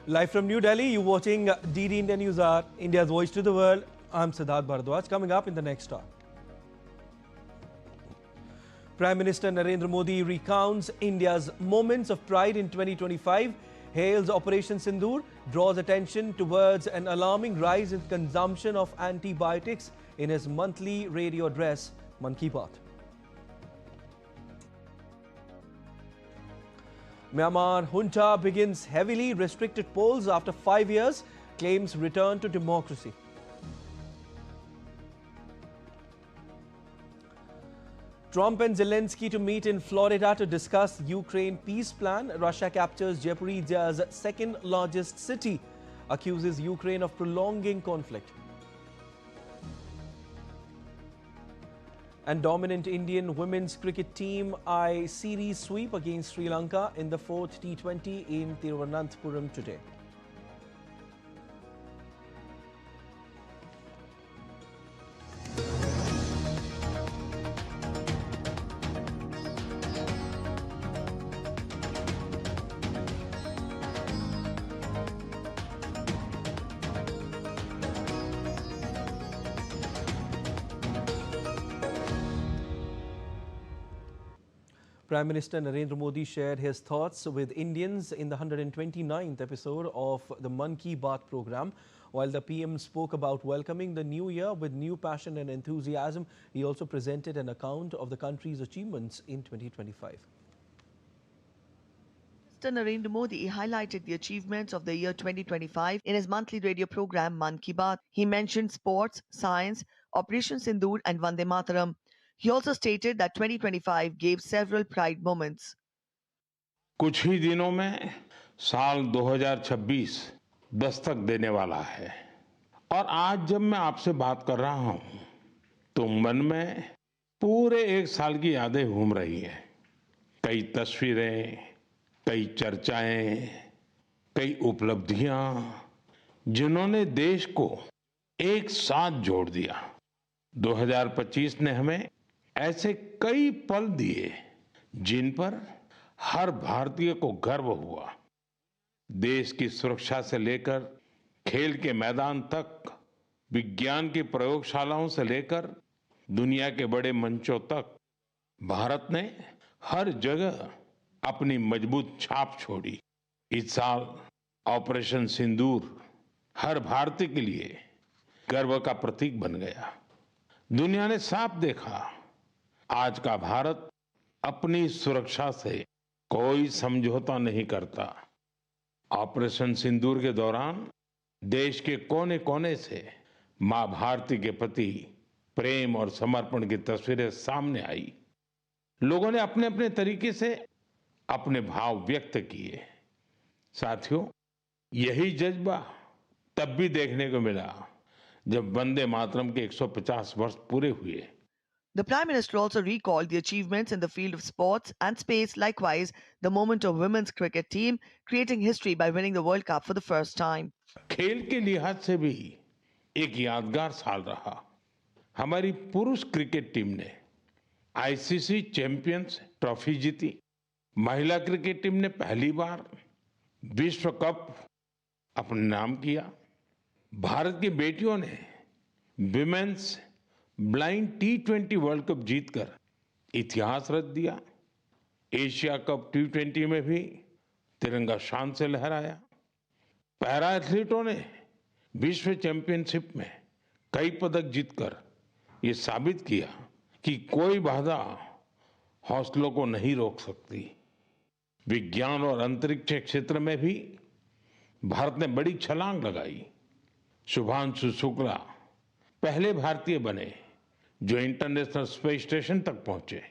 Live from New Delhi, you're watching DD India Newshour, India's voice to the world. I'm Siddharth Bharadwaj. Coming up in the next hour, Prime Minister Narendra Modi recounts India's moments of pride in 2025, hails Operation Sindoor, draws attention towards an alarming rise in consumption of antibiotics in his monthly radio address, Mann Ki Baat. Myanmar junta begins heavily restricted polls after 5 years, claims return to democracy. Trump and Zelenskiy to meet in Florida to discuss Ukraine peace plan. Russia captures Zaporizhia's second largest city, accuses Ukraine of prolonging conflict. And dominant Indian women's cricket team eye series sweep against Sri Lanka in the 4th T20 in Thiruvananthapuram today. Prime Minister Narendra Modi shared his thoughts with Indians in the 129th episode of the Mann Ki Baat program. While the PM spoke about welcoming the new year with new passion and enthusiasm, he also presented an account of the country's achievements in 2025. Mr. Narendra Modi highlighted the achievements of the year 2025 in his monthly radio program Mann Ki Baat. He mentioned sports, science, Operation Sindoor and Vande Mataram. He also stated that 2025 gave several pride moments. कुछ ही दिनों में साल 2026 दस्तक देने वाला है और आज जब मैं आपसे बात कर रहा हूं तो मन में पूरे एक साल की यादें घूम रही हैं। कई तस्वीरें, कई चर्चाएं, कई उपलब्धियां जिन्होंने देश को एक साथ जोड़ दिया। 2025 ने हमें ऐसे कई पल दिए जिन पर हर भारतीय को गर्व हुआ। देश की सुरक्षा से लेकर खेल के मैदान तक, विज्ञान की प्रयोगशालाओं से लेकर दुनिया के बड़े मंचों तक भारत ने हर जगह अपनी मजबूत छाप छोड़ी। इस साल ऑपरेशन सिंदूर हर भारतीय के लिए गर्व का प्रतीक बन गया। दुनिया ने साफ देखा, आज का भारत अपनी सुरक्षा से कोई समझौता नहीं करता। ऑपरेशन सिंदूर के दौरान देश के कोने कोने से मां भारती के प्रति प्रेम और समर्पण की तस्वीरें सामने आई। लोगों ने अपने अपने तरीके से अपने भाव व्यक्त किए। साथियों, यही जज्बा तब भी देखने को मिला जब वंदे मातरम के 150 वर्ष पूरे हुए। The Prime Minister also recalled the achievements in the field of sports and space, likewise the moment of women's cricket team creating history by winning the World Cup for the first time. खेल के लिहाज से भी एक यादगार साल रहा। हमारी पुरुष क्रिकेट टीम ने आईसीसी चैंपियंस ट्रॉफी जीती। महिला क्रिकेट टीम ने पहली बार विश्व कप अपने नाम किया। भारत की बेटियों ने women's blind T20 world cup जीतकर इतिहास रच दिया। एशिया कप T20 में भी तिरंगा शान से लहराया। पैरा एथलीटों ने विश्व चैंपियनशिप में कई पदक जीतकर ये साबित किया कि कोई बाधा हौसलों को नहीं रोक सकती। विज्ञान और अंतरिक्ष क्षेत्र में भी भारत ने बड़ी छलांग लगाई। शुभांशु शुक्ला पहले भारतीय बने जो इंटरनेशनल स्पेस स्टेशन तक पहुंचे।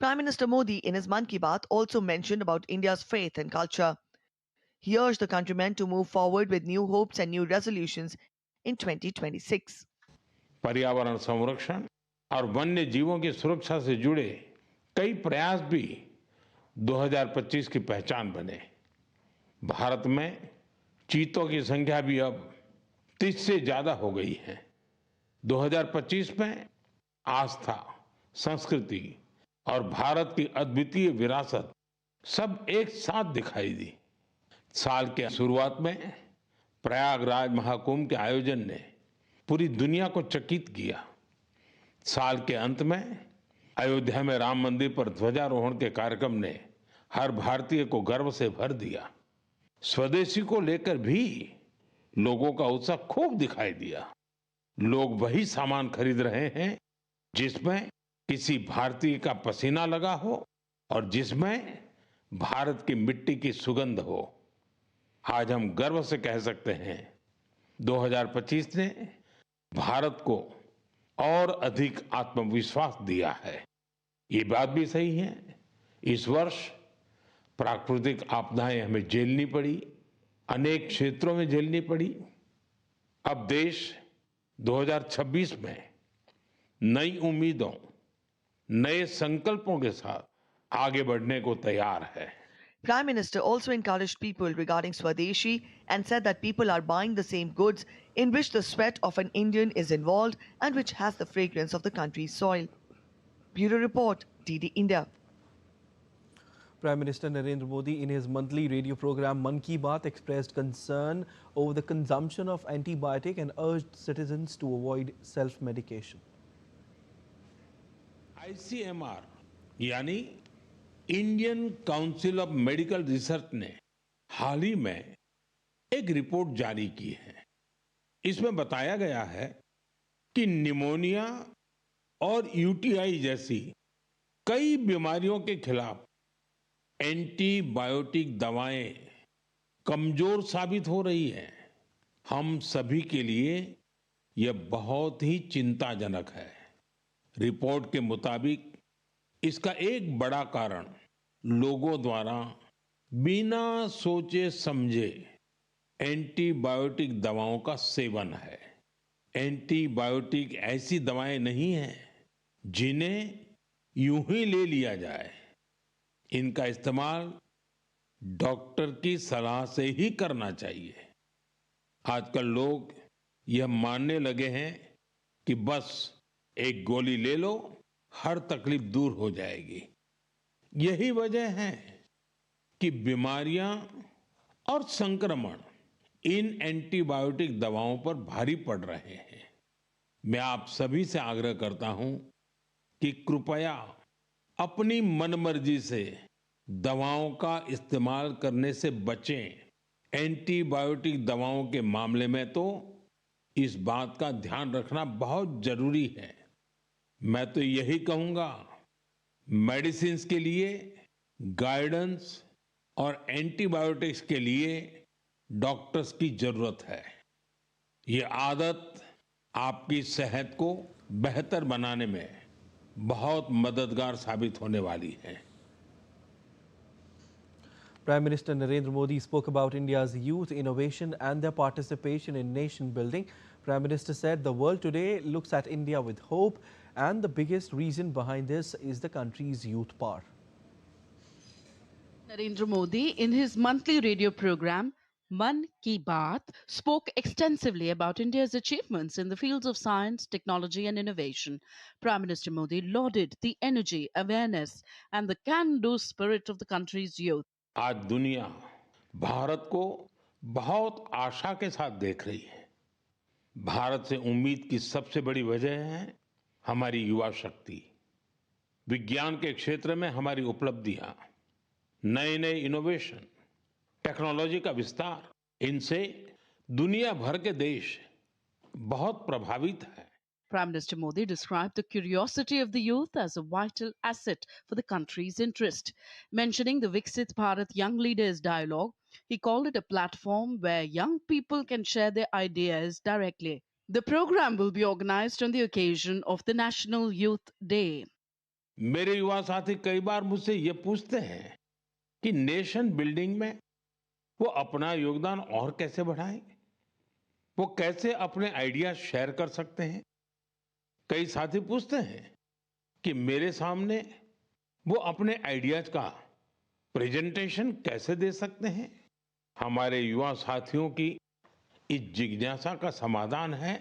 Prime Minister Modi in his Mann Ki Baat also mentioned about India's faith and culture. He urged the countrymen to move forward with new hopes and new resolutions in 2026. पर्यावरण संरक्षण और वन्य जीवों की सुरक्षा से जुड़े कई प्रयास भी 2025 की पहचान बने। भारत में चीतों की संख्या भी अब 30 से ज्यादा हो गई है। 2025 में आस्था, संस्कृति और भारत की अद्वितीय विरासत सब एक साथ दिखाई दी। साल के शुरुआत में प्रयागराज महाकुंभ के आयोजन ने पूरी दुनिया को चकित किया। साल के अंत में अयोध्या में राम मंदिर पर ध्वजारोहण के कार्यक्रम ने हर भारतीय को गर्व से भर दिया। स्वदेशी को लेकर भी लोगों का उत्साह खूब दिखाई दिया। लोग वही सामान खरीद रहे हैं जिसमें किसी भारतीय का पसीना लगा हो और जिसमें भारत की मिट्टी की सुगंध हो। आज हम गर्व से कह सकते हैं 2025 ने भारत को और अधिक आत्मविश्वास दिया है। ये बात भी सही है, इस वर्ष प्राकृतिक आपदाएं हमें झेलनी पड़ी, अनेक क्षेत्रों में झेलनी पड़ी। अब देश 2026 में नई उम्मीदों, नए संकल्पों के साथ आगे बढ़ने को तैयार है। Prime Minister also encouraged people regarding Swadeshi and said that people are buying the same goods in which the sweat of an Indian is involved and which has the fragrance of the country's soil. Bureau Report, DD India. Prime Minister Narendra Modi in his monthly radio program Mann Ki Baat expressed concern over the consumption of antibiotic and urged citizens to avoid self-medication. ICMR यानी Indian council of medical research ने हाल ही में एक report जारी की है। इसमें बताया गया है कि निमोनिया और यूटीआई जैसी कई बीमारियों के खिलाफ एंटीबायोटिक दवाएं कमजोर साबित हो रही हैं। हम सभी के लिए यह बहुत ही चिंताजनक है। रिपोर्ट के मुताबिक इसका एक बड़ा कारण लोगों द्वारा बिना सोचे समझे एंटीबायोटिक दवाओं का सेवन है। एंटीबायोटिक ऐसी दवाएं नहीं हैं जिन्हें यूं ही ले लिया जाए। इनका इस्तेमाल डॉक्टर की सलाह से ही करना चाहिए। आजकल लोग यह मानने लगे हैं कि बस एक गोली ले लो, हर तकलीफ दूर हो जाएगी। यही वजह है कि बीमारियां और संक्रमण इन एंटीबायोटिक दवाओं पर भारी पड़ रहे हैं। मैं आप सभी से आग्रह करता हूं कि कृपया अपनी मनमर्जी से दवाओं का इस्तेमाल करने से बचें। एंटीबायोटिक दवाओं के मामले में तो इस बात का ध्यान रखना बहुत जरूरी है। मैं तो यही कहूंगा, मेडिसिन्स के लिए गाइडेंस और एंटीबायोटिक्स के लिए डॉक्टर्स की जरूरत है। ये आदत आपकी सेहत को बेहतर बनाने में बहुत मददगार साबित होने वाली है। Prime Minister Narendra Modi spoke about India's youth innovation and their participation in nation building. Prime Minister said the world today looks at India with hope and the biggest reason behind this is the country's youth power. Narendra Modi, in his monthly radio program, Mann Ki Baat, spoke extensively about India's achievements in the fields of science, technology and innovation. Prime Minister Modi lauded the energy, awareness and the can-do spirit of the country's youth. आज दुनिया भारत को बहुत आशा के साथ देख रही है। भारत से उम्मीद की सबसे बड़ी वजह है हमारी युवा शक्ति। विज्ञान के क्षेत्र में हमारी उपलब्धियां, नए नए इनोवेशन, टेक्नोलॉजी का विस्तार, इनसे दुनिया भर के देश बहुत प्रभावित हैं। Prime Minister Modi described the curiosity of the youth as a vital asset for the country's interest. Mentioning the Viksit Bharat Young Leaders Dialogue, he called it a platform where young people can share their ideas directly. The program will be organized on the occasion of the National Youth Day. मेरे युवा साथी कई बार मुझसे ये पूछते हैं कि nation building में वो अपना योगदान और कैसे बढ़ाएं, वो कैसे अपने आइडिया शेयर कर सकते हैं। कई साथी पूछते हैं कि मेरे सामने वो अपने आइडियाज का प्रेजेंटेशन कैसे दे सकते हैं। हमारे युवा साथियों की इस जिज्ञासा का समाधान है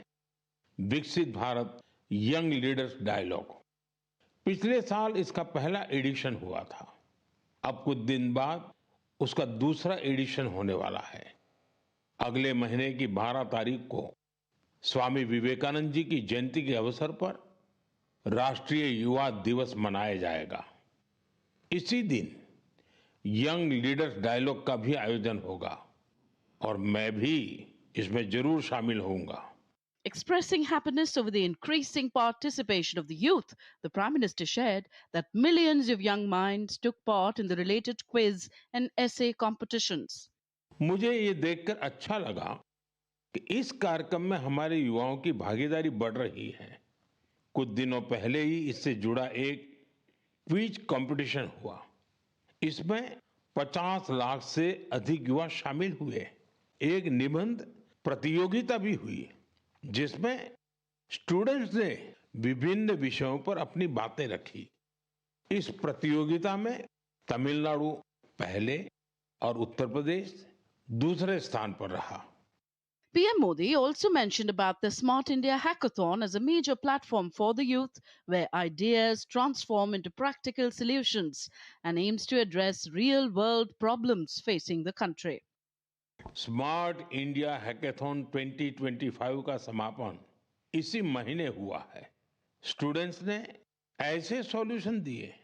विकसित भारत यंग लीडर्स डायलॉग। पिछले साल इसका पहला एडिशन हुआ था। अब कुछ दिन बाद उसका दूसरा एडिशन होने वाला है। अगले महीने की 12 तारीख को स्वामी विवेकानंद जी की जयंती के अवसर पर राष्ट्रीय युवा दिवस मनाया जाएगा। इसी दिन यंग लीडर्स डायलॉग का भी आयोजन होगा और मैं भी इसमें जरूर शामिल होऊंगा। Expressing happiness over the increasing participation of the youth, the Prime Minister shared that millions of young minds took part in the related quiz and essay competitions. मुझे ये देखकर अच्छा लगा कि इस कार्यक्रम में हमारे युवाओं की भागीदारी बढ़ रही है। कुछ दिनों पहले ही इससे जुड़ा एक क्विज कंपटीशन हुआ। इसमें 50 लाख से अधिक युवा शामिल हुए। एक निबंध प्रतियोगिता भी हुई जिसमें स्टूडेंट्स ने विभिन्न विषयों पर अपनी बातें रखी। इस प्रतियोगिता में तमिलनाडु पहले और उत्तर प्रदेश दूसरे स्थान पर रहा। PM Modi also mentioned about the Smart India Hackathon as a major platform for the youth where ideas transform into practical solutions and aims to address real-world problems facing the country. Smart India hackathon 2025 का समापन इसी महीने हुआ है। Students ने ऐसे solution दिए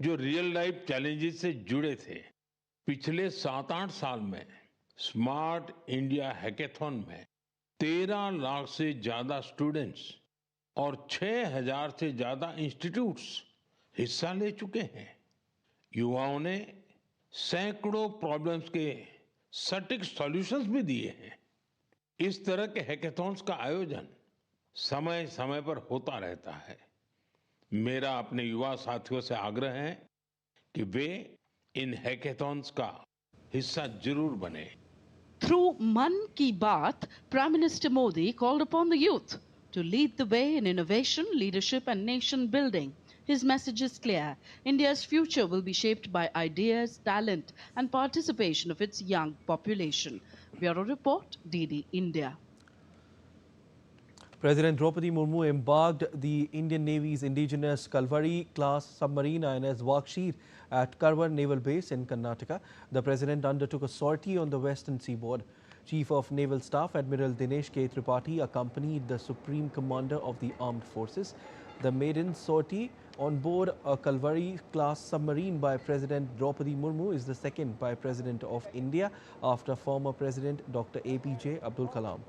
जो रियल लाइफ चैलेंजेस से जुड़े थे। पिछले 7-8 साल में स्मार्ट इंडिया हैकेथॉन में 13 लाख से ज्यादा स्टूडेंट्स और 6,000 से ज्यादा इंस्टीट्यूट्स हिस्सा ले चुके हैं। युवाओं ने सैकड़ों प्रॉब्लम्स के सटीक सॉल्यूशंस भी दिए हैं। इस तरह के हैकेथॉन्स का आयोजन समय समय पर होता रहता है। मेरा अपने युवा साथियों से आग्रह है कि वे इन हैकेथॉन्स का हिस्सा जरूर बने। Through Mann Ki Baat, Prime Minister Modi called upon the youth to lead the way in innovation, leadership and nation building. His message is clear. India's future will be shaped by ideas, talent and participation of its young population. Bureau Report, DD India. President Draupadi Murmu embarked the Indian Navy's indigenous Kalvari-class submarine INS Wakshir at Karwar Naval Base in Karnataka. The President undertook a sortie on the western seaboard. Chief of Naval Staff Admiral Dinesh K. Tripathi accompanied the Supreme Commander of the Armed Forces. The maiden sortie on board a Kalvari-class submarine by President Draupadi Murmu is the second by President of India after former President Dr. APJ Abdul Kalam.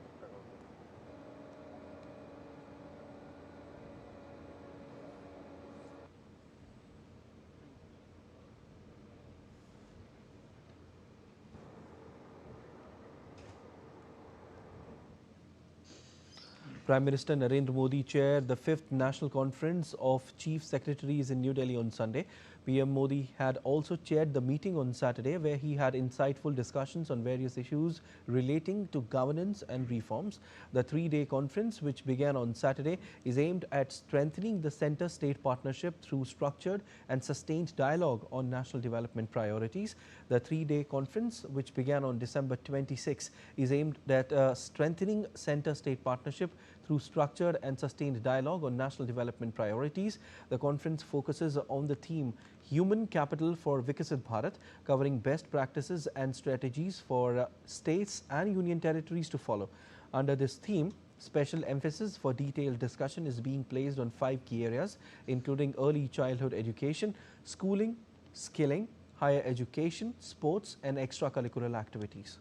Prime Minister Narendra Modi chaired the 5th National Conference of Chief Secretaries in New Delhi on Sunday. PM Modi had also chaired the meeting on Saturday where he had insightful discussions on various issues relating to governance and reforms. The 3-day conference, which began on Saturday, is aimed at strengthening the center-state partnership through structured and sustained dialogue on national development priorities. The 3-day conference, which began on December 26, is aimed at strengthening center-state partnership through structured and sustained dialogue on national development priorities. The conference focuses on the theme Human Capital for Viksit Bharat, covering best practices and strategies for states and union territories to follow. Under this theme, special emphasis for detailed discussion is being placed on 5 key areas, including early childhood education, schooling, skilling, higher education, sports and extracurricular activities.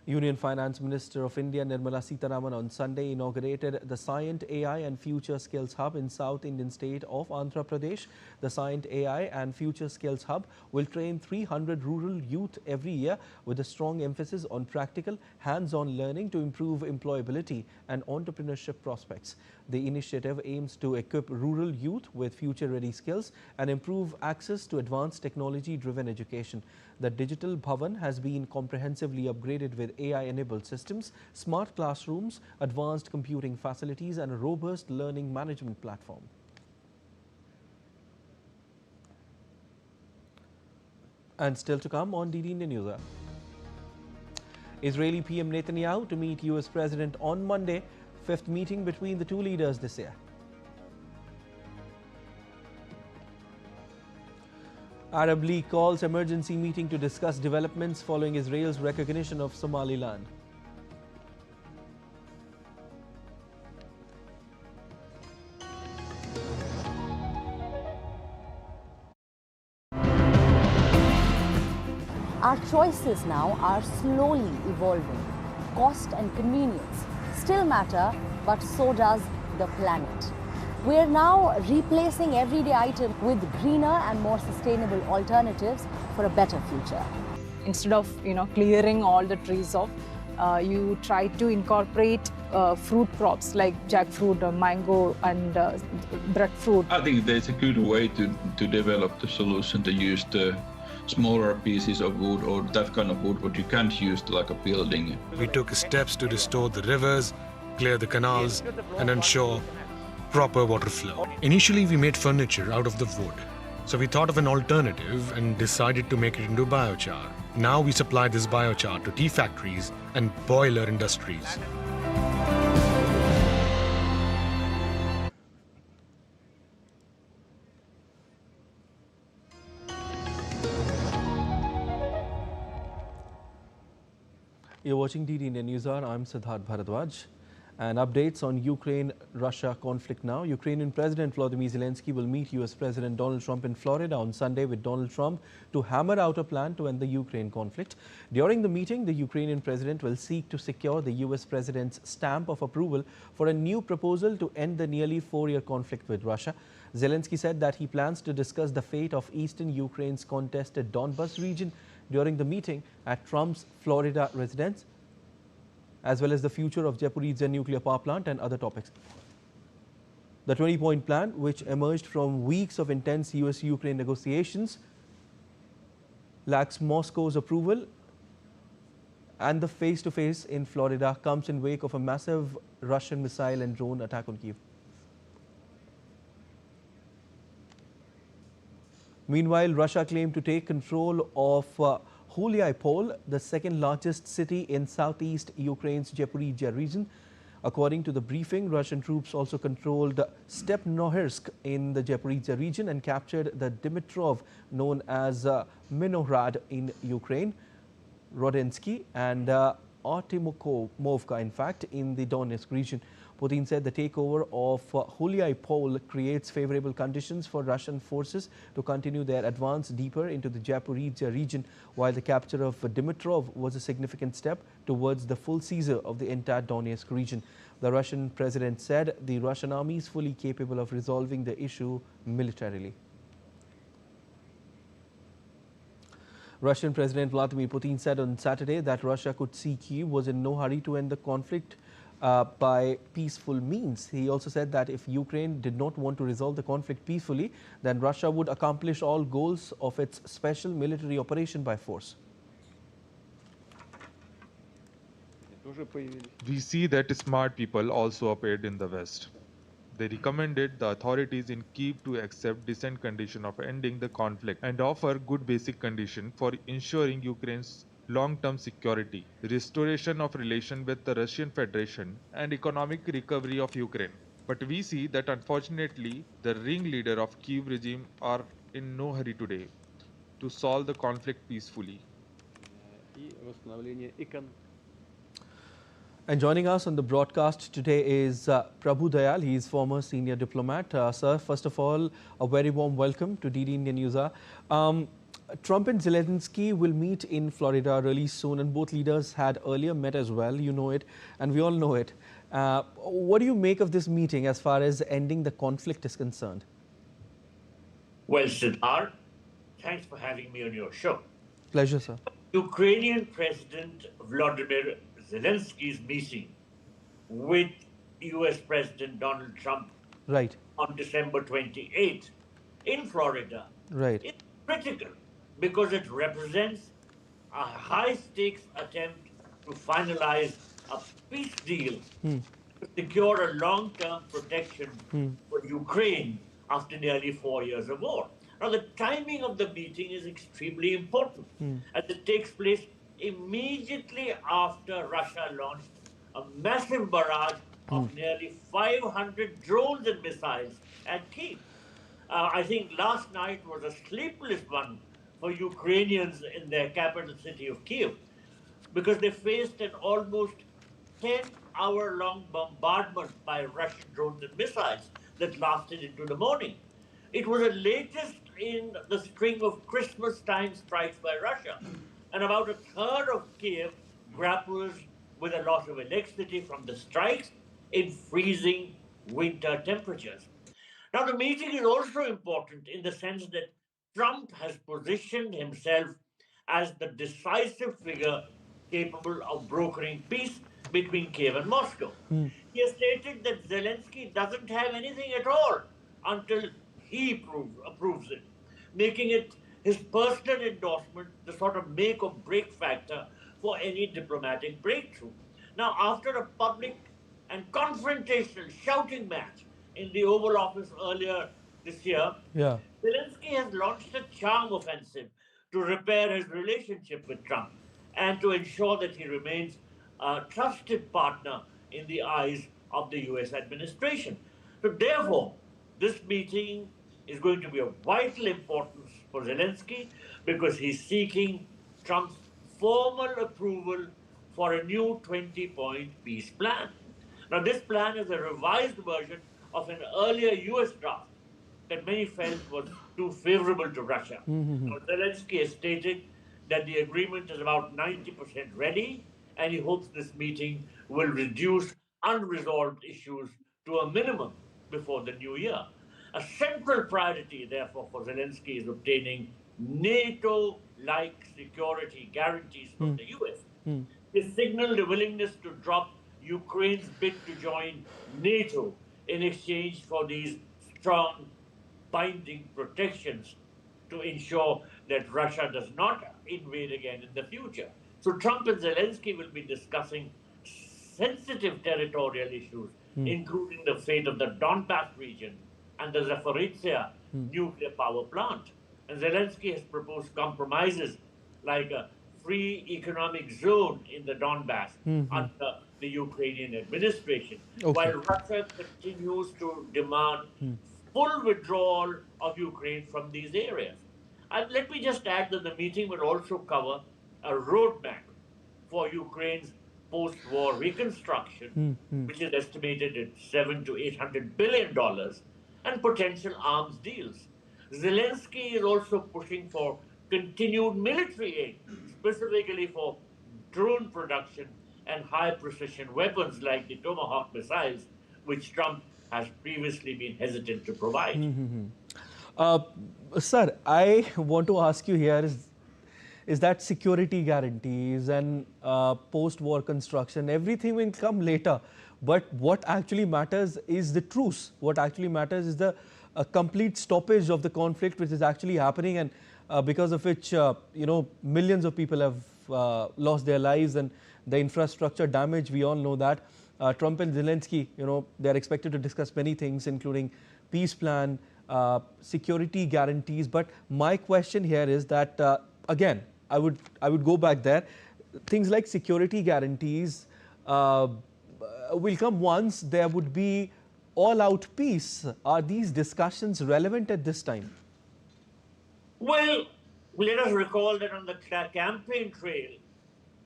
Union Finance Minister of India Nirmala Sitharaman on Sunday inaugurated the Scient AI and Future Skills Hub in South Indian state of Andhra Pradesh. The Scient AI and Future Skills Hub will train 300 rural youth every year with a strong emphasis on practical, hands-on learning to improve employability and entrepreneurship prospects. The initiative aims to equip rural youth with future-ready skills and improve access to advanced technology-driven education. The Digital Bhavan has been comprehensively upgraded with AI-enabled systems, smart classrooms, advanced computing facilities and a robust learning management platform. And still to come on DD India Newshour. Israeli PM Netanyahu to meet US President on Monday, 5th meeting between the two leaders this year. Arab League calls emergency meeting to discuss developments following Israel's recognition of Somaliland. Our choices now are slowly evolving. Cost and convenience still matter, but so does the planet. We are now replacing everyday items with greener and more sustainable alternatives for a better future. Instead of clearing all the trees off, you try to incorporate fruit crops like jackfruit, mango, and breadfruit. I think there's a good way to develop the solution to use the smaller pieces of wood or that kind of wood what you can't use to like a building. We took steps to restore the rivers, clear the canals, and ensure proper water flow. Initially, we made furniture out of the wood. So we thought of an alternative and decided to make it into biochar. Now we supply this biochar to tea factories and boiler industries. You're watching DD India Newshour. I'm Siddharth Bharadwaj. And updates on Ukraine-Russia conflict now. Ukrainian President Volodymyr Zelenskyy will meet US President Donald Trump in Florida on Sunday with Donald Trump to hammer out a plan to end the Ukraine conflict. During the meeting, the Ukrainian president will seek to secure the US president's stamp of approval for a new proposal to end the nearly 4-year conflict with Russia. Zelenskyy said that he plans to discuss the fate of eastern Ukraine's contested Donbas region during the meeting at Trump's Florida residence, as well as the future of Zaporizhzhia nuclear power plant and other topics. The 20-point plan, which emerged from weeks of intense US-Ukraine negotiations, lacks Moscow's approval, and the face-to-face in Florida comes in wake of a massive Russian missile and drone attack on Kyiv. Meanwhile, Russia claimed to take control of Huliaipol, the second largest city in southeast Ukraine's Zaporizhzhia region. According to the briefing, Russian troops also controlled Stepnohirsk in the Zaporizhzhia region and captured the Dimitrov, known as Minohrad in Ukraine, Rodensky and Artemovka, in fact, in the Donetsk region. Putin said the takeover of Huliaipol creates favorable conditions for Russian forces to continue their advance deeper into the Zaporizhzhia region, while the capture of Dimitrov was a significant step towards the full seizure of the entire Donetsk region. The Russian president said the Russian army is fully capable of resolving the issue militarily. Russian President Vladimir Putin said on Saturday that Russia could see Kyiv was in no hurry to end the conflict by peaceful means. He also said that if Ukraine did not want to resolve the conflict peacefully, then Russia would accomplish all goals of its special military operation by force. We see that smart people also appeared in the West. They recommended the authorities in Kyiv to accept decent condition of ending the conflict and offer good basic condition for ensuring Ukraine's long-term security, restoration of relation with the Russian Federation, and economic recovery of Ukraine. But we see that unfortunately, the ringleader of Kyiv regime are in no hurry today to solve the conflict peacefully. And joining us on the broadcast today is Prabhu Dayal. He is former senior diplomat. Sir, first of all, a very warm welcome to DD India Newshour. Trump and Zelenskyy will meet in Florida really soon, and both leaders had earlier met as well. You know it, and we all know it. What do you make of this meeting as far as ending the conflict is concerned? Well, Siddharth, thanks for having me on your show. Pleasure, sir. Ukrainian President Volodymyr Zelenskyy's meeting with US President Donald Trump on December 28th in Florida is critical because it represents a high-stakes attempt to finalize a peace deal to secure a long-term protection for Ukraine after nearly 4 years of war. Now, the timing of the meeting is extremely important as it takes place immediately after Russia launched a massive barrage of nearly 500 drones and missiles at Kyiv. I think last night was a sleepless one for Ukrainians in their capital city of Kiev because they faced an almost 10-hour-long bombardment by Russian drones and missiles that lasted into the morning. It was the latest in the string of Christmas-time strikes by Russia, and about a third of Kiev grapples with a loss of electricity from the strikes in freezing winter temperatures. Now, the meeting is also important in the sense that Trump has positioned himself as the decisive figure capable of brokering peace between Kiev and Moscow. He has stated that Zelensky doesn't have anything at all until he approves it, making it his personal endorsement the sort of make or break factor for any diplomatic breakthrough. Now, after a public and confrontational shouting match in the Oval Office earlier this year, Yeah. Zelensky has launched a charm offensive to repair his relationship with Trump and to ensure that he remains a trusted partner in the eyes of the US administration. So, therefore, this meeting is going to be of vital importance for Zelensky because he's seeking Trump's formal approval for a new 20-point peace plan. Now, this plan is a revised version of an earlier US draft that many felt was too favorable to Russia. Now, Zelensky has stated that the agreement is about 90% ready, and he hopes this meeting will reduce unresolved issues to a minimum before the new year. A central priority, therefore, for Zelensky is obtaining NATO-like security guarantees from the US. He signaled a willingness to drop Ukraine's bid to join NATO in exchange for these strong, binding protections to ensure that Russia does not invade again in the future. So Trump and Zelensky will be discussing sensitive territorial issues, including the fate of the Donbass region and the Zaporizhzhia nuclear power plant. And Zelensky has proposed compromises like a free economic zone in the Donbass under the Ukrainian administration, while Russia continues to demand full withdrawal of Ukraine from these areas. And let me just add that the meeting will also cover a roadmap for Ukraine's post-war reconstruction, which is estimated at $700 to $800 billion, and potential arms deals. Zelensky is also pushing for continued military aid, specifically for drone production and high-precision weapons like the Tomahawk missiles, which Trump has previously been hesitant to provide. Sir, I want to ask you here is that security guarantees and post-war construction, everything will come later. But what actually matters is the truce. What actually matters is the complete stoppage of the conflict, which is actually happening, and because of which, millions of people have lost their lives, and the infrastructure damage, we all know that. Trump and Zelensky, they are expected to discuss many things, including peace plan, security guarantees. But my question here is that, again, I would go back there. Things like security guarantees will come once there would be all-out peace. Are these discussions relevant at this time? Well, let us recall that on the campaign trail,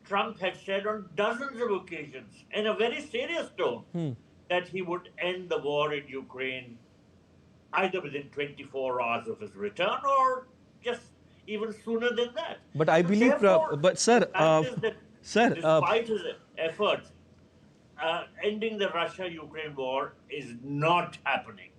Trump had said on dozens of occasions, in a very serious tone, that he would end the war in Ukraine either within 24 hours of his return or just even sooner than that. But I believe, but sir, despite his efforts, ending the Russia-Ukraine war is not happening.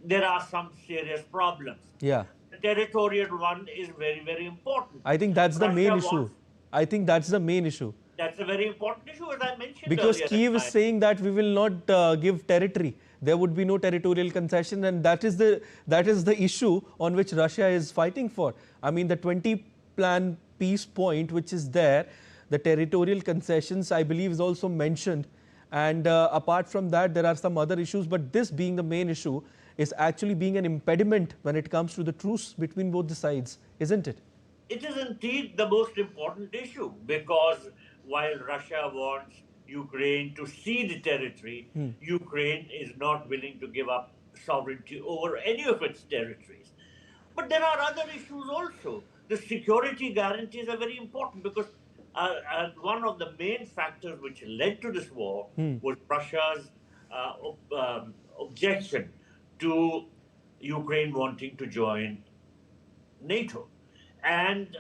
There are some serious problems. Yeah. The territorial one is very, very important. I think that's the main issue. I think that's the main issue. That's a very important issue, as I mentioned because earlier. Kiev is saying that we will not give territory. There would be no territorial concession, and that is the issue on which Russia is fighting for. I mean, the 20-plan peace point, which is there, the territorial concessions, I believe, is also mentioned. And apart from that, there are some other issues. But this being the main issue is actually being an impediment when it comes to the truce between both the sides, isn't it? It is indeed the most important issue because while Russia wants Ukraine to cede territory, Ukraine is not willing to give up sovereignty over any of its territories. But there are other issues also. The security guarantees are very important because and one of the main factors which led to this war was Russia's objection to Ukraine wanting to join NATO. And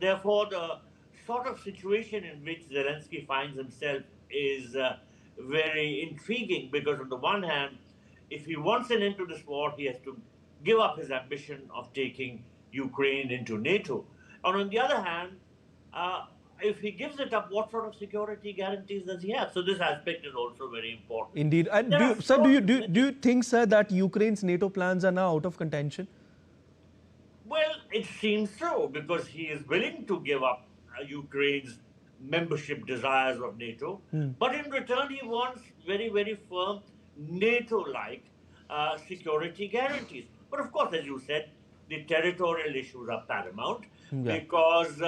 therefore, the sort of situation in which Zelensky finds himself is very intriguing because, on the one hand, if he wants an end to this war, he has to give up his ambition of taking Ukraine into NATO. And on the other hand, if he gives it up, what sort of security guarantees does he have? So this aspect is also very important. Indeed. And do you think, sir, that Ukraine's NATO plans are now out of contention? Well, it seems so, because he is willing to give up Ukraine's membership desires of NATO, but in return he wants very, very firm NATO-like security guarantees. But of course, as you said, the territorial issues are paramount because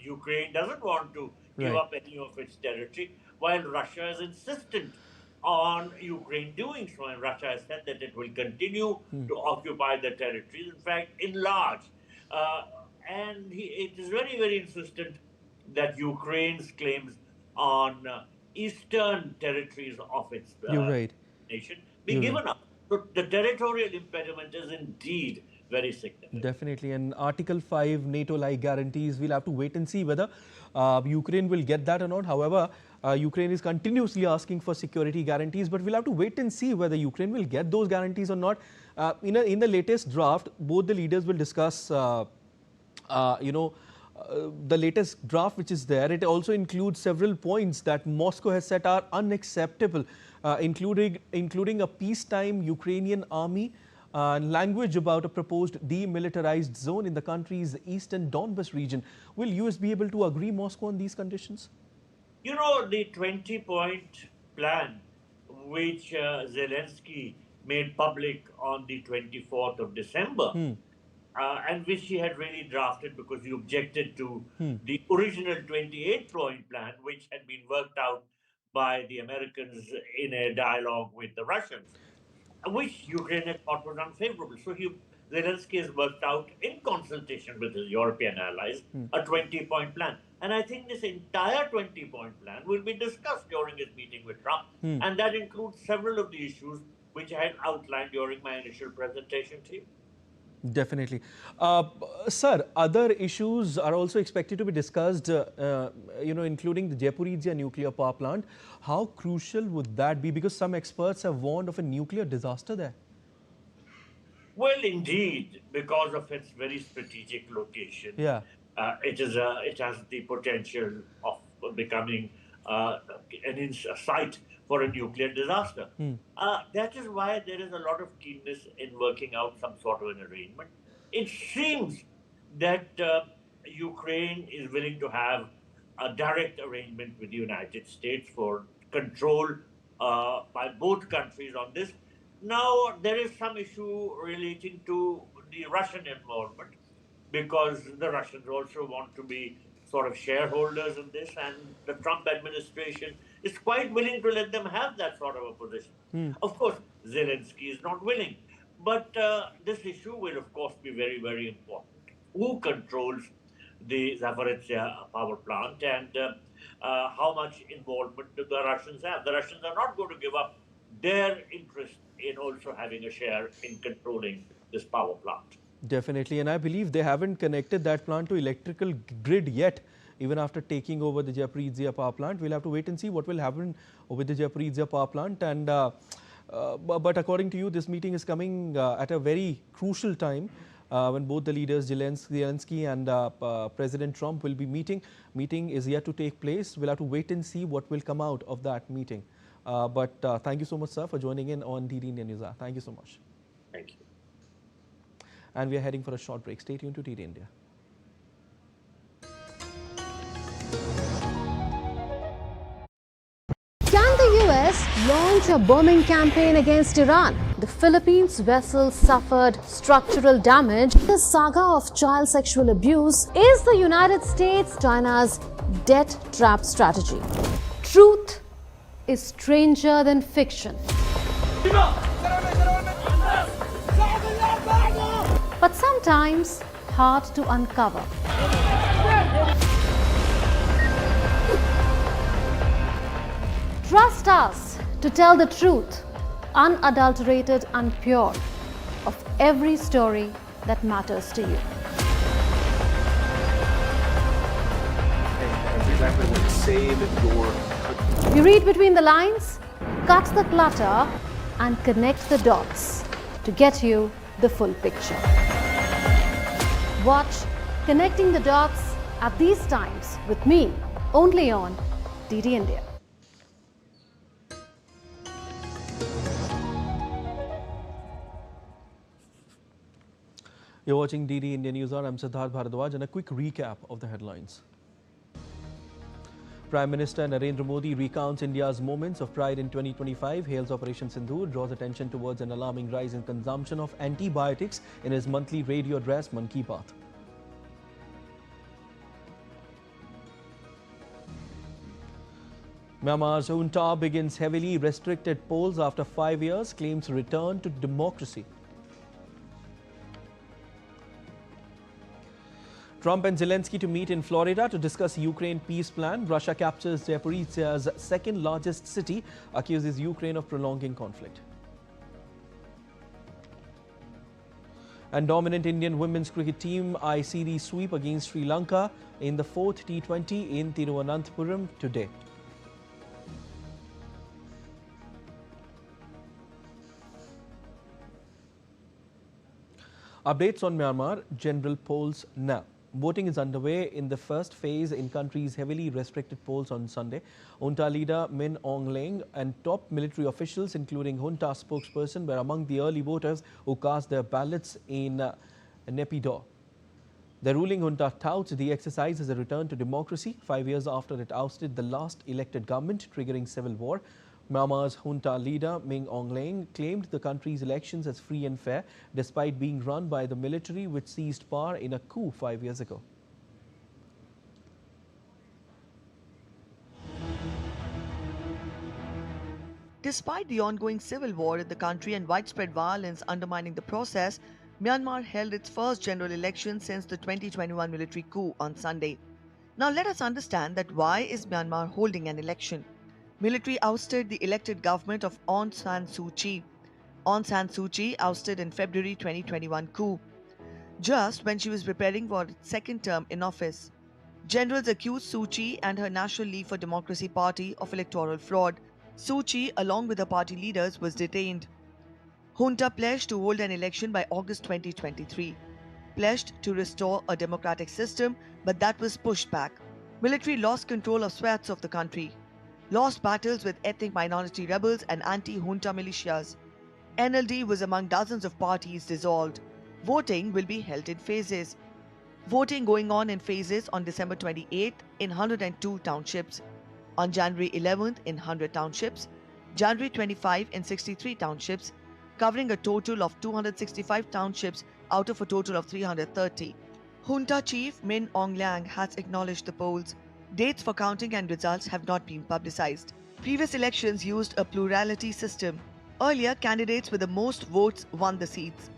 Ukraine doesn't want to give up any of its territory, while Russia is insistent on Ukraine doing so. And Russia has said that it will continue to occupy the territories, in fact, enlarge. And it is very, very insistent that Ukraine's claims on eastern territories of its nation be given up. So the territorial impediment is indeed very significant. Definitely. And Article 5 NATO-like guarantees, we'll have to wait and see whether Ukraine will get that or not. However, Ukraine is continuously asking for security guarantees, but we'll have to wait and see whether Ukraine will get those guarantees or not. In the latest draft, both the leaders will discuss, the latest draft which is there. It also includes several points that Moscow has said are unacceptable, including a peacetime Ukrainian army, language about a proposed demilitarized zone in the country's eastern Donbas region. Will US be able to agree Moscow on these conditions? You know, the 20-point plan, which Zelensky made public on the 24th of December, and which he had really drafted because he objected to the original 28-point plan, which had been worked out by the Americans in a dialogue with the Russians, which Ukraine had thought was unfavorable. So Zelensky has worked out, in consultation with his European allies, a 20-point plan. And I think this entire 20-point plan will be discussed during his meeting with Trump. And that includes several of the issues which I had outlined during my initial presentation to you. Definitely. Sir, other issues are also expected to be discussed, including the Zaporizhzhia nuclear power plant. How crucial would that be? Because some experts have warned of a nuclear disaster there. Well, indeed, because of its very strategic location. It has the potential of becoming a site for a nuclear disaster. That is why there is a lot of keenness in working out some sort of an arrangement. It seems that Ukraine is willing to have a direct arrangement with the United States for control by both countries on this. Now, there is some issue relating to the Russian involvement, because the Russians also want to be sort of shareholders in this, and the Trump administration is quite willing to let them have that sort of a position. Of course, Zelensky is not willing, but this issue will, of course, be very, very important. Who controls the Zaporizhzhia power plant, and how much involvement do the Russians have? The Russians are not going to give up their interest in also having a share in controlling this power plant. Definitely, and I believe they haven't connected that plant to electrical grid yet, even after taking over the Zaporizhzhia power plant. We'll have to wait and see what will happen with the Zaporizhzhia power plant. And but according to you, this meeting is coming at a very crucial time when both the leaders, Zelensky and President Trump, will be meeting. Meeting is yet to take place. We'll have to wait and see what will come out of that meeting. But thank you so much, sir, for joining in on DD India News. Thank you so much. Thank you. And we are heading for a short break. Stay tuned to DD India. Can the US launch a bombing campaign against Iran? The Philippines vessel suffered structural damage. The saga of child sexual abuse is the United States China's debt trap strategy. Truth is stranger than fiction. sometimes hard to uncover. Trust us to tell the truth, unadulterated and pure, of every story that matters to you. We read between the lines, cut the clutter, and connect the dots to get you the full picture. Watch Connecting the Dots at these times with me, only on DD India. You're watching DD India Newshour. I'm Siddharth Bharadwaj, and a quick recap of the headlines. Prime Minister Narendra Modi recounts India's moments of pride in 2025, hails Operation Sindoor, draws attention towards an alarming rise in consumption of antibiotics in his monthly radio address, Mann Ki Baat. Myanmar's junta begins heavily restricted polls after 5 years, claims return to democracy. Trump and Zelenskiy to meet in Florida to discuss Ukraine peace plan. Russia captures Zaporizhia's second largest city, accuses Ukraine of prolonging conflict. And dominant Indian women's cricket team ICD sweep against Sri Lanka in the 4th T20 in Thiruvananthapuram today. Updates on Myanmar, general polls now. Voting is underway in the first phase in country's heavily restricted polls on Sunday. Junta leader Min Aung Hlaing and top military officials, including junta spokesperson, were among the early voters who cast their ballots in Naypyidaw. The ruling junta touts the exercise as a return to democracy 5 years after it ousted the last elected government, triggering civil war. Myanmar's junta leader Min Aung Hlaing claimed the country's elections as free and fair, despite being run by the military which seized power in a coup 5 years ago. Despite the ongoing civil war in the country and widespread violence undermining the process, Myanmar held its first general election since the 2021 military coup on Sunday. Now let us understand that why is Myanmar holding an election? Military ousted the elected government of Aung San Suu Kyi. Aung San Suu Kyi ousted in February 2021 coup, just when she was preparing for its second term in office. Generals accused Suu Kyi and her National League for Democracy party of electoral fraud. Suu Kyi, along with her party leaders, was detained. Junta pledged to hold an election by August 2023. Pledged to restore a democratic system, but that was pushed back. Military lost control of swaths of the country. Lost battles with ethnic minority rebels and anti-junta militias. NLD was among dozens of parties dissolved. Voting will be held in phases. Voting going on in phases on December 28th in 102 townships, on January 11th in 100 townships, January 25 in 63 townships, covering a total of 265 townships out of a total of 330. Junta Chief Min Aung Hlaing has acknowledged the polls. Dates for counting and results have not been publicized. Previous elections used a plurality system. Earlier, candidates with the most votes won the seats.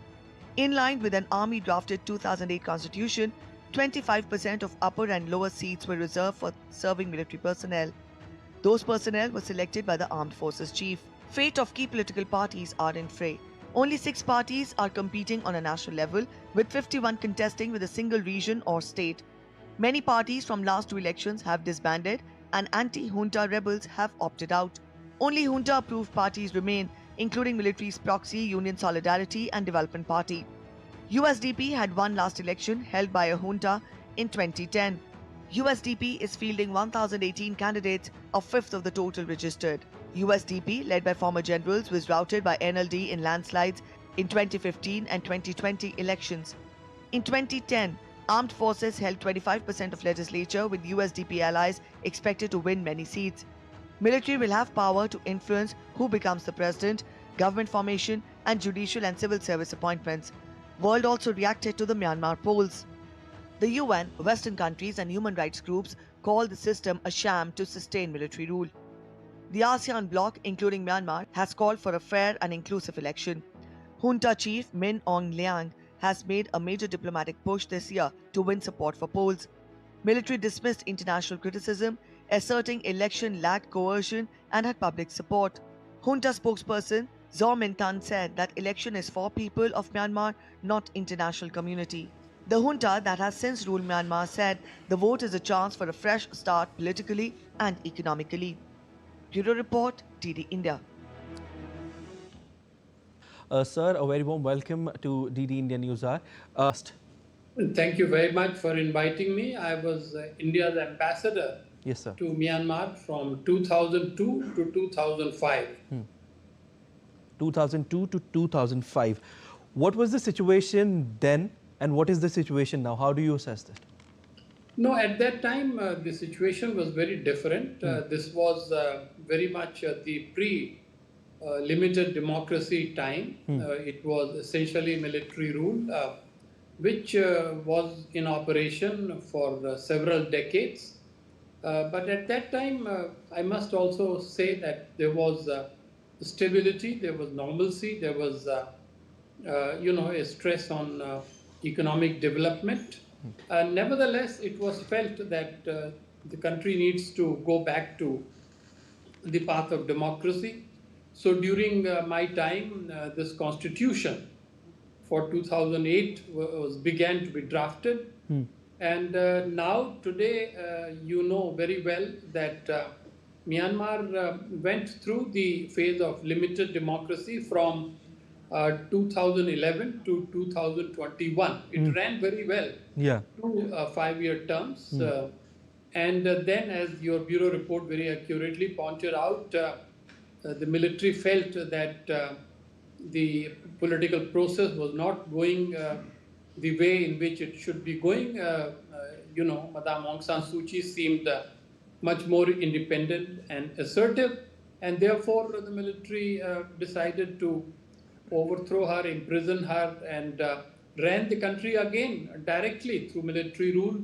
In line with an army-drafted 2008 constitution, 25% of upper and lower seats were reserved for serving military personnel. Those personnel were selected by the Armed Forces Chief. Fate of key political parties are in fray. Only 6 parties are competing on a national level, with 51 contesting with a single region or state. Many parties from last 2 elections have disbanded and anti-junta rebels have opted out. Only junta-approved parties remain, including military's proxy Union Solidarity and Development Party. USDP had won last election held by a junta in 2010. USDP is fielding 1,018 candidates, a fifth of the total registered. USDP, led by former generals, was routed by NLD in landslides in 2015 and 2020 elections. In 2010, armed forces held 25% of legislature, with USDP allies expected to win many seats. Military will have power to influence who becomes the president, government formation, and judicial and civil service appointments. World also reacted to the Myanmar polls. The UN, Western countries, and human rights groups call the system a sham to sustain military rule. The ASEAN bloc, including Myanmar, has called for a fair and inclusive election. Junta Chief Min Aung Hlaing has made a major diplomatic push this year to win support for polls. Military dismissed international criticism, asserting election lacked coercion and had public support. Junta spokesperson Zaw Min Tan said that election is for people of Myanmar, not international community. The junta that has since ruled Myanmar said the vote is a chance for a fresh start politically and economically. Bureau Report, DD India. Sir, a very warm welcome to DD India Newshour. Thank you very much for inviting me. I was India's ambassador to Myanmar from 2002 to 2005. 2002 to 2005. What was the situation then and what is the situation now? How do you assess that? No, at that time, the situation was very different. This was very much the pre-limited democracy time. It was essentially military rule, which was in operation for several decades. But at that time, I must also say that there was stability, there was normalcy, there was, a stress on economic development. Nevertheless, it was felt that the country needs to go back to the path of democracy. So during my time, this constitution for 2008 began to be drafted. And now, today, you know very well that Myanmar went through the phase of limited democracy from 2011 to 2021. It ran very well. 2 5-year terms. And then, as your bureau report very accurately pointed out, the military felt that the political process was not going the way in which it should be going. Madame Aung San Suu Kyi seemed much more independent and assertive, and therefore the military decided to overthrow her, imprison her, and ran the country again directly through military rule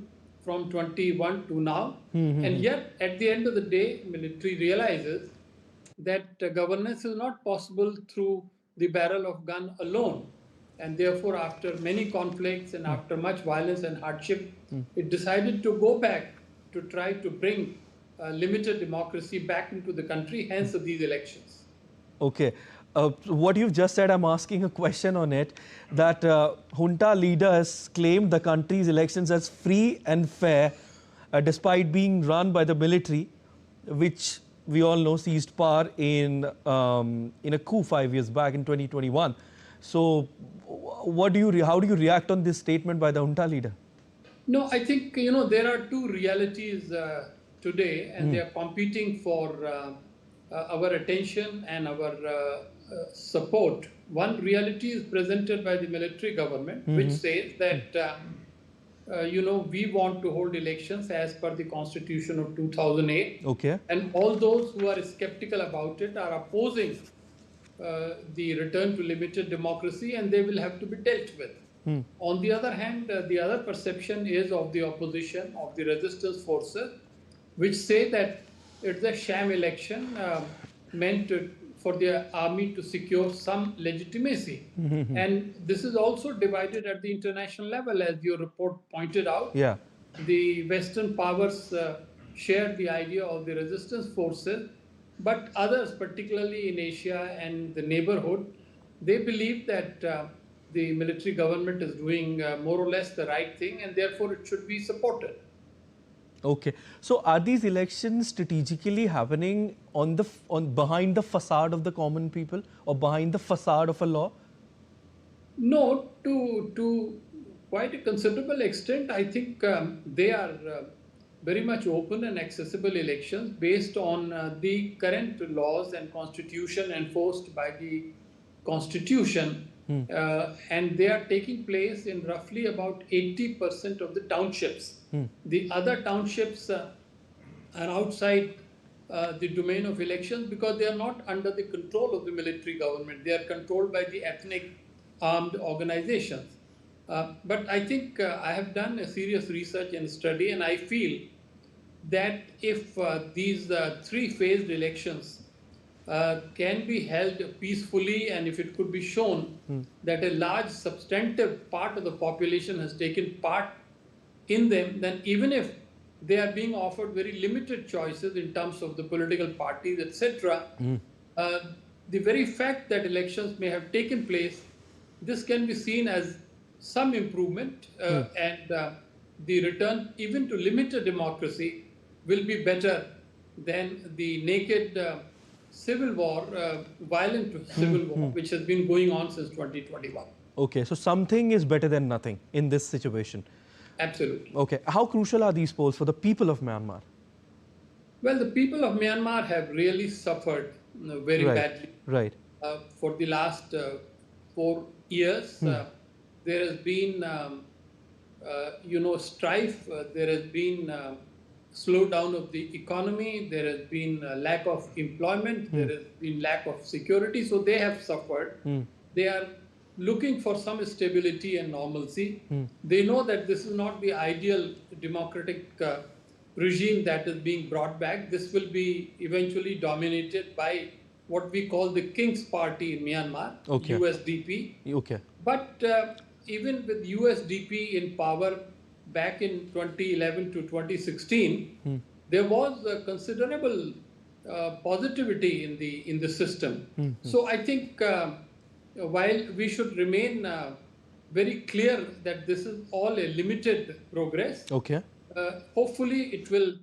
from 21 to now. And yet, at the end of the day, military realizes that governance is not possible through the barrel of gun alone. And therefore, after many conflicts and after much violence and hardship, it decided to go back to try to bring limited democracy back into the country, hence these elections. Okay. What you've just said, I'm asking a question on it, that junta leaders claimed the country's elections as free and fair, despite being run by the military, which we all know seized power in a coup 5 years back in 2021. So, how do you react on this statement by the junta leader? No, I think there are two realities today, and they are competing for our attention and our support. One reality is presented by the military government, which says that we want to hold elections as per the Constitution of 2008. Okay. And all those who are skeptical about it are opposing the return to limited democracy, and they will have to be dealt with. On the other hand, the other perception is of the opposition, of the resistance forces, which say that it's a sham election meant for the army to secure some legitimacy. And this is also divided at the international level, as your report pointed out. Yeah. The Western powers share the idea of the resistance forces, but others, particularly in Asia and the neighborhood, they believe that the military government is doing more or less the right thing, and therefore it should be supported. Okay. So are these elections strategically happening behind the facade of the common people or behind the facade of a law? No, to quite a considerable extent, I think they are very much open and accessible elections based on the current laws and constitution enforced by the constitution. And they are taking place in roughly about 80% of the townships. The other townships are outside the domain of elections because they are not under the control of the military government. They are controlled by the ethnic armed organizations. But I think I have done a serious research and study, and I feel that if these three-phased elections can be held peacefully, and if it could be shown that a large substantive part of the population has taken part in them, then even if they are being offered very limited choices in terms of the political parties, etc., the very fact that elections may have taken place, this can be seen as some improvement, and the return even to limited democracy will be better than the naked civil war, violent civil war, which has been going on since 2021. Okay, so something is better than nothing in this situation. Absolutely. Okay, how crucial are these polls for the people of Myanmar? Well, the people of Myanmar have really suffered very badly. Right. For the last 4 years, there has been, strife. There has been slowdown of the economy. There has been lack of employment. There has been lack of security. So they have suffered. They are looking for some stability and normalcy. They know that this is not the ideal democratic regime that is being brought back. This will be eventually dominated by what we call the King's Party in Myanmar, USDP. Okay. But even with USDP in power back in 2011 to 2016, there was a considerable positivity in the system. So I think while we should remain very clear that this is all a limited progress, hopefully it will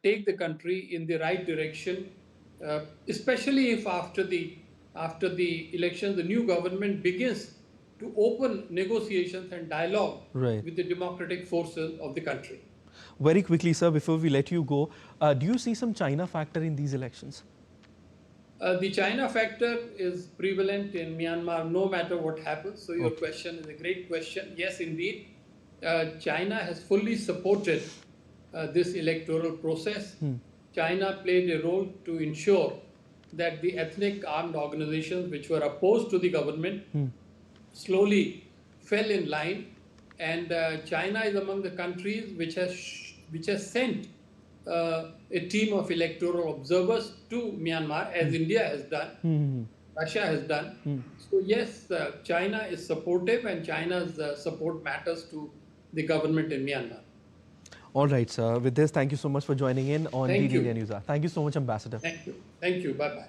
take the country in the right direction, especially if after the election the new government begins to open negotiations and dialogue with the democratic forces of the country. Very quickly, sir, before we let you go, do you see some China factor in these elections? The China factor is prevalent in Myanmar no matter what happens. So your question is a great question. Yes, indeed. China has fully supported this electoral process. China played a role to ensure that the ethnic armed organizations which were opposed to the government slowly fell in line, and China is among the countries which has sent a team of electoral observers to Myanmar, as India has done, Russia has done. So yes, China is supportive, and China's support matters to the government in Myanmar. All right, sir. With this, thank you so much for joining in on DD India Newshour. Thank you so much, Ambassador. Thank you. Thank you. Bye-bye.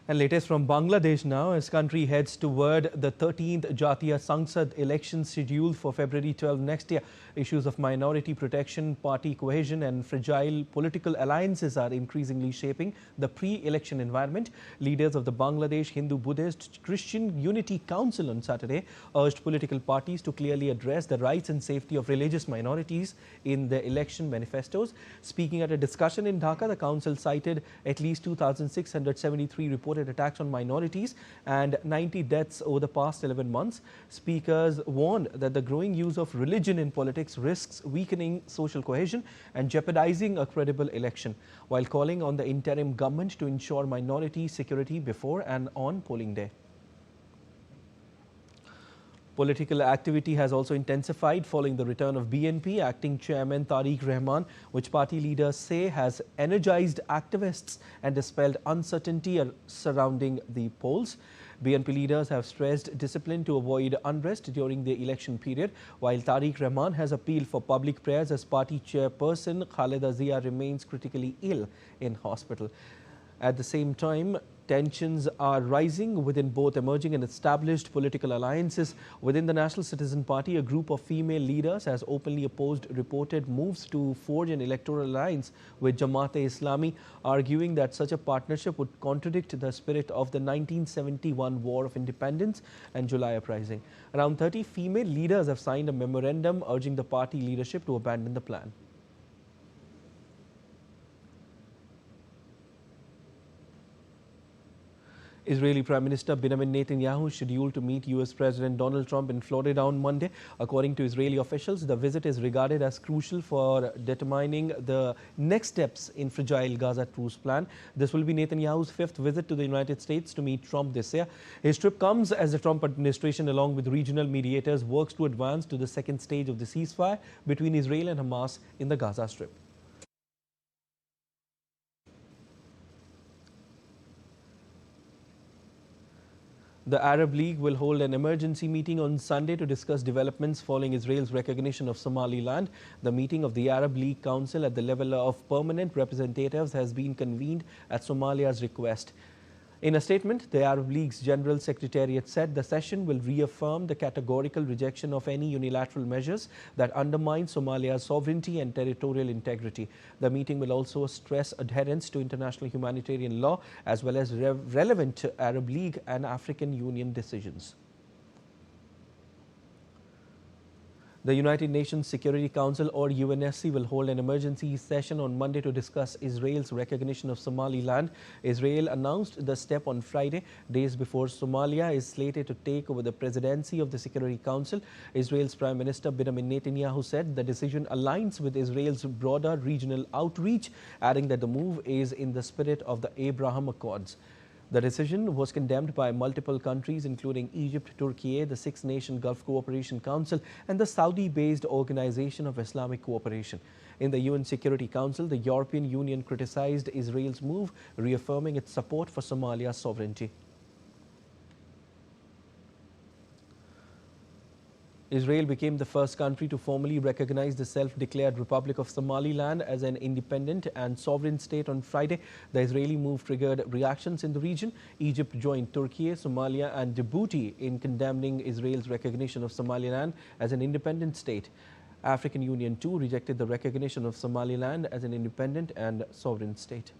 And latest from Bangladesh now, as country heads toward the 13th Jatiya Sangsad elections scheduled for February 12 next year. Issues of minority protection, party cohesion and fragile political alliances are increasingly shaping the pre-election environment. Leaders of the Bangladesh Hindu-Buddhist Christian Unity Council on Saturday urged political parties to clearly address the rights and safety of religious minorities in the election manifestos. Speaking at a discussion in Dhaka, the council cited at least 2,673 reported attacks on minorities and 90 deaths over the past 11 months. Speakers warned that the growing use of religion in politics risks weakening social cohesion and jeopardizing a credible election, while calling on the interim government to ensure minority security before and on polling day. Political activity has also intensified following the return of BNP acting chairman Tariq Rahman, which party leaders say has energized activists and dispelled uncertainty surrounding the polls. BNP leaders have stressed discipline to avoid unrest during the election period, while Tariq Rahman has appealed for public prayers as party chairperson Khaleda Zia remains critically ill in hospital. At the same time, tensions are rising within both emerging and established political alliances. Within the National Citizen Party, a group of female leaders has openly opposed reported moves to forge an electoral alliance with Jamaat-e-Islami, arguing that such a partnership would contradict the spirit of the 1971 War of Independence and July uprising. Around 30 female leaders have signed a memorandum urging the party leadership to abandon the plan. Israeli Prime Minister Benjamin Netanyahu is scheduled to meet US President Donald Trump in Florida on Monday. According to Israeli officials, the visit is regarded as crucial for determining the next steps in fragile Gaza truce plan. This will be Netanyahu's fifth visit to the United States to meet Trump this year. His trip comes as the Trump administration, along with regional mediators, works to advance to the second stage of the ceasefire between Israel and Hamas in the Gaza Strip. The Arab League will hold an emergency meeting on Sunday to discuss developments following Israel's recognition of Somaliland. The meeting of the Arab League Council at the level of permanent representatives has been convened at Somalia's request. In a statement, the Arab League's General Secretariat said the session will reaffirm the categorical rejection of any unilateral measures that undermine Somalia's sovereignty and territorial integrity. The meeting will also stress adherence to international humanitarian law as well as relevant Arab League and African Union decisions. The United Nations Security Council or UNSC will hold an emergency session on Monday to discuss Israel's recognition of Somaliland. Israel announced the step on Friday, days before Somalia is slated to take over the presidency of the Security Council. Israel's Prime Minister Benjamin Netanyahu said the decision aligns with Israel's broader regional outreach, adding that the move is in the spirit of the Abraham Accords. The decision was condemned by multiple countries including Egypt, Turkey, the Six-Nation Gulf Cooperation Council and the Saudi-based Organization of Islamic Cooperation. In the UN Security Council, the European Union criticized Israel's move, reaffirming its support for Somalia's sovereignty. Israel became the first country to formally recognize the self-declared Republic of Somaliland as an independent and sovereign state on Friday. The Israeli move triggered reactions in the region. Egypt joined Turkey, Somalia and Djibouti in condemning Israel's recognition of Somaliland as an independent state. African Union too rejected the recognition of Somaliland as an independent and sovereign state.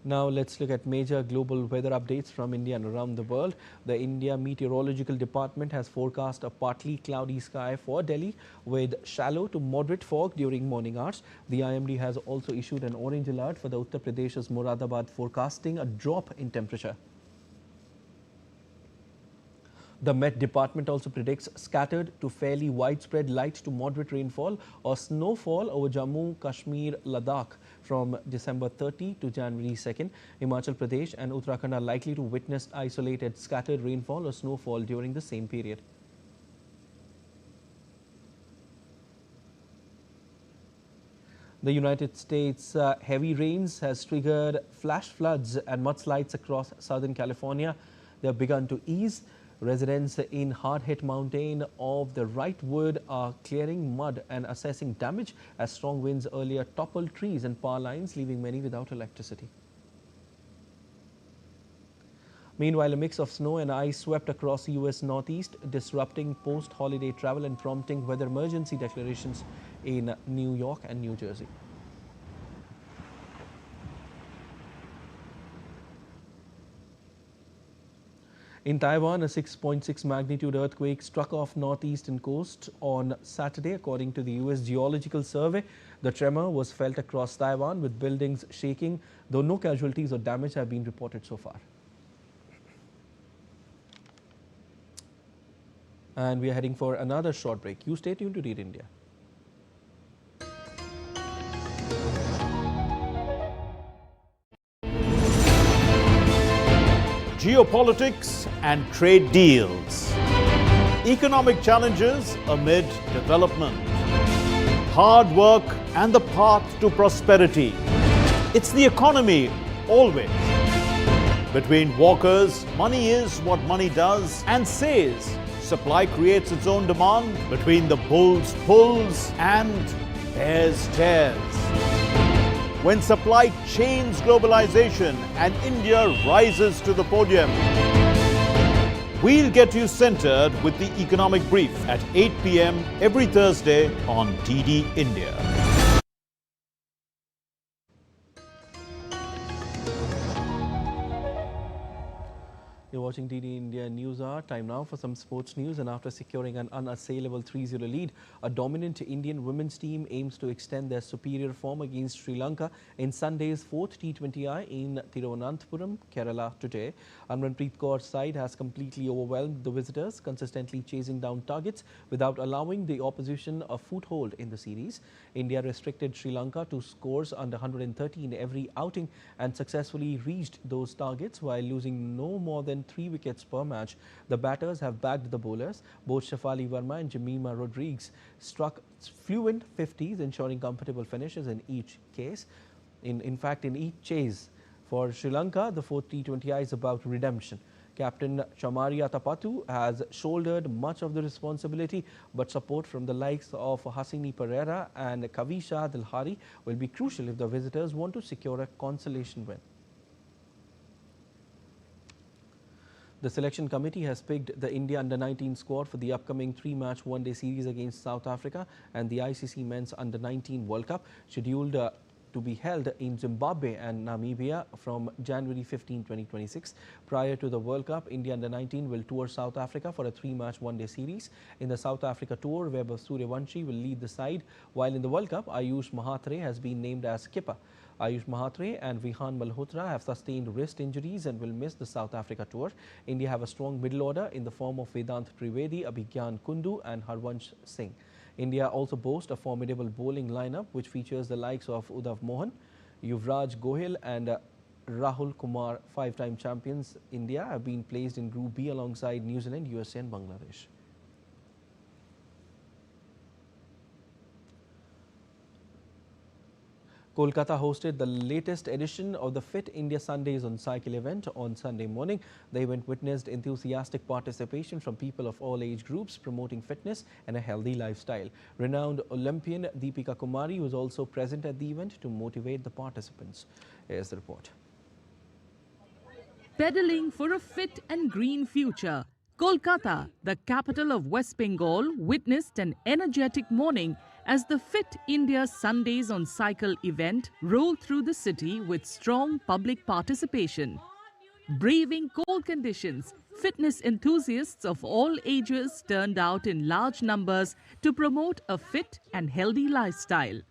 Now let's look at major global weather updates from India and around the world. The India Meteorological Department has forecast a partly cloudy sky for Delhi with shallow to moderate fog during morning hours. The IMD has also issued an orange alert for the Uttar Pradesh's Moradabad, forecasting a drop in temperature. The Met Department also predicts scattered to fairly widespread light to moderate rainfall or snowfall over Jammu, Kashmir, Ladakh from December 30 to January 2nd. Himachal Pradesh and Uttarakhand are likely to witness isolated scattered rainfall or snowfall during the same period. The United States heavy rains has triggered flash floods and mudslides across Southern California. They have begun to ease. Residents in hard-hit mountain of the Wrightwood are clearing mud and assessing damage as strong winds earlier toppled trees and power lines, leaving many without electricity. Meanwhile, a mix of snow and ice swept across the U.S. Northeast, disrupting post-holiday travel and prompting weather emergency declarations in New York and New Jersey. In Taiwan, a 6.6 magnitude earthquake struck off northeastern coast on Saturday, according to the U.S. Geological Survey. The tremor was felt across Taiwan, with buildings shaking, though no casualties or damage have been reported so far. And we are heading for another short break. You stay tuned to Read India. Geopolitics and trade deals, economic challenges amid development, hard work and the path to prosperity. It's the economy always. Between walkers, money is what money does and says. Supply creates its own demand. Between the bulls pulls and bears tears. When supply chains globalization and India rises to the podium. We'll get you centered with the Economic Brief at 8 p.m. every Thursday on DD India. You're watching DD India News Hour. Time now for some sports news. And after securing an unassailable 3-0 lead, a dominant Indian women's team aims to extend their superior form against Sri Lanka in Sunday's 4th T20I in Thiruvananthapuram, Kerala today. Amranpreet Kaur's side has completely overwhelmed the visitors, consistently chasing down targets without allowing the opposition a foothold in the series. India restricted Sri Lanka to scores under 130 in every outing and successfully reached those targets while losing no more than 3 wickets per match. The batters have bagged the bowlers. Both Shafali Verma and Jemima Rodriguez struck fluent 50s, ensuring comfortable finishes in each case. In fact, in each chase, For Sri Lanka, the fourth T20I is about redemption. Captain Chamaria Tapatu has shouldered much of the responsibility, but support from the likes of Hasini Pereira and Kavisha Dilhari will be crucial if the visitors want to secure a consolation win. The selection committee has picked the India Under-19 squad for the upcoming three-match one-day series against South Africa and the ICC Men's Under-19 World Cup, scheduled to be held in Zimbabwe and Namibia from January 15, 2026. Prior to the World Cup, India Under-19 will tour South Africa for a three-match one-day series. In the South Africa tour, Vaibhav Suryavanshi will lead the side, while in the World Cup, Ayush Mahatre has been named as skipper. Ayush Mahatre and Vihan Malhotra have sustained wrist injuries and will miss the South Africa tour. India have a strong middle order in the form of Vedant Trivedi, Abhigyan Kundu and Harvansh Singh. India also boasts a formidable bowling lineup which features the likes of Udav Mohan, Yuvraj Gohil and Rahul Kumar. Five-time champions India have been placed in Group B alongside New Zealand, USA and Bangladesh. Kolkata hosted the latest edition of the Fit India Sundays on Cycle event on Sunday morning. The event witnessed enthusiastic participation from people of all age groups promoting fitness and a healthy lifestyle. Renowned Olympian Deepika Kumari was also present at the event to motivate the participants. Here's the report. Pedaling for a fit and green future, Kolkata, the capital of West Bengal, witnessed an energetic morning as the Fit India Sundays on Cycle event rolled through the city with strong public participation. Braving cold conditions, fitness enthusiasts of all ages turned out in large numbers to promote a fit and healthy lifestyle.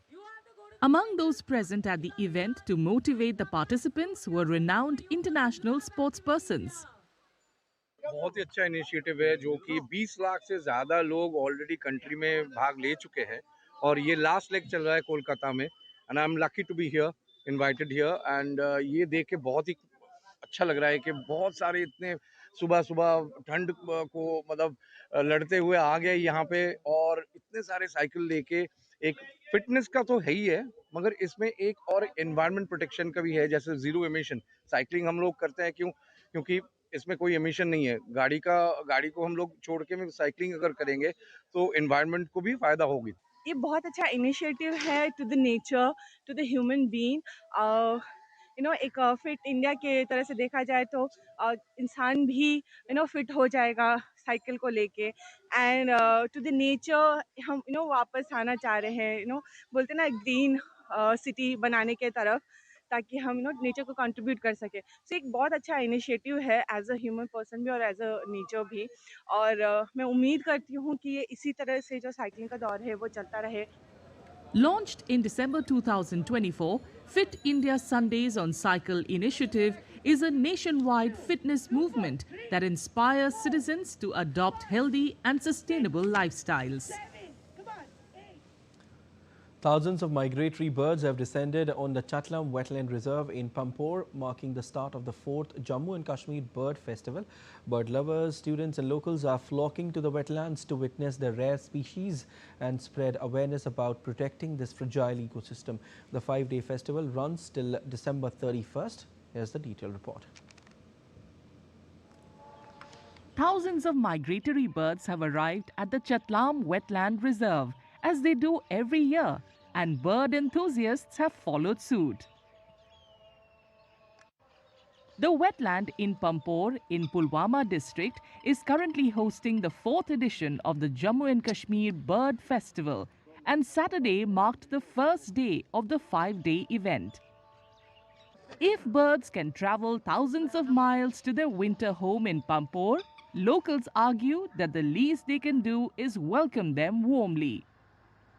Among those present at the event to motivate the participants were renowned international sportspersons. बहुत ही अच्छा initiative है जो कि 20 लाख से ज़्यादा लोग already country में भाग ले चुके हैं और ये लास्ट लेग चल रहा है कोलकाता में and I am lucky to be here invited here एंड ये देख के बहुत ही अच्छा लग रहा है कि बहुत सारे इतने सुबह सुबह ठंड को मतलब लड़ते हुए आ गए यहाँ पे और इतने सारे साइकिल लेके एक फिटनेस का तो है ही है मगर इसमें एक और एनवायरनमेंट प्रोटेक्शन का भी है जैसे जीरो एमिशन साइकिलिंग हम लोग करते हैं क्योंकि इसमें कोई एमिशन नहीं है गाड़ी को हम लोग छोड़ के साइकिलिंग अगर करेंगे तो एनवायरनमेंट को भी फायदा होगी ये बहुत अच्छा इनिशिएटिव है to the nature to the human being एक फिट इंडिया के तरह से देखा जाए तो इंसान भी फिट हो जाएगा साइकिल को लेके एंड टू द नेचर हम वापस आना चाह रहे हैं बोलते ना ग्रीन सिटी बनाने के तरफ ताकि हम नेचर को कंट्रीब्यूट कर सके सो एक बहुत अच्छा इनिशिएटिव है एज अ ह्यूमन पर्सन भी और एज अ नेचर भी और मैं उम्मीद करती हूँ कि ये इसी तरह से जो साइकिलिंग का दौर है वो चलता रहे. Launched in December 2024, Fit India Sundays on Cycle initiative is a nationwide fitness movement that inspires citizens to adopt healthy and sustainable lifestyles. Thousands of migratory birds have descended on the Chatlam Wetland Reserve in Pampore, marking the start of the 4th Jammu and Kashmir Bird Festival. Bird lovers, students and locals are flocking to the wetlands to witness the rare species and spread awareness about protecting this fragile ecosystem. The 5-day festival runs till December 31st. Here's the detailed report. Thousands of migratory birds have arrived at the Chatlam Wetland Reserve, as they do every year, and bird enthusiasts have followed suit. The wetland in Pampore in Pulwama district is currently hosting the 4th edition of the Jammu and Kashmir Bird Festival, and Saturday marked the first day of the 5-day event. If birds can travel thousands of miles to their winter home in Pampore, locals argue that the least they can do is welcome them warmly.